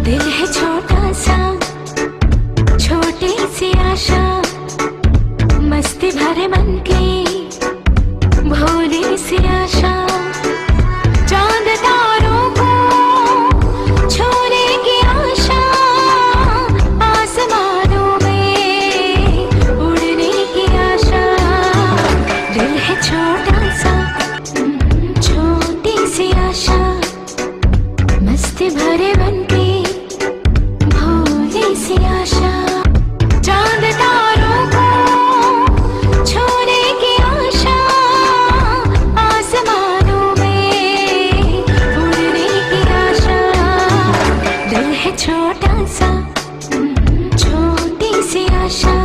दिल है छोटा सा, छोटी सी आशा, मस्ती भरे मन की भोली सी आशा। चांद तारों को छूने की आशा, आसमानों में उड़ने की आशा। दिल है छोटा सा, छोटी सी आशा, मस्ती भरे मन की भोली सी आशा। चांद तारों को छूने की आशा, आसमानों में उड़ने की आशा। दिल है छोटा सा, छोटी सी आशा।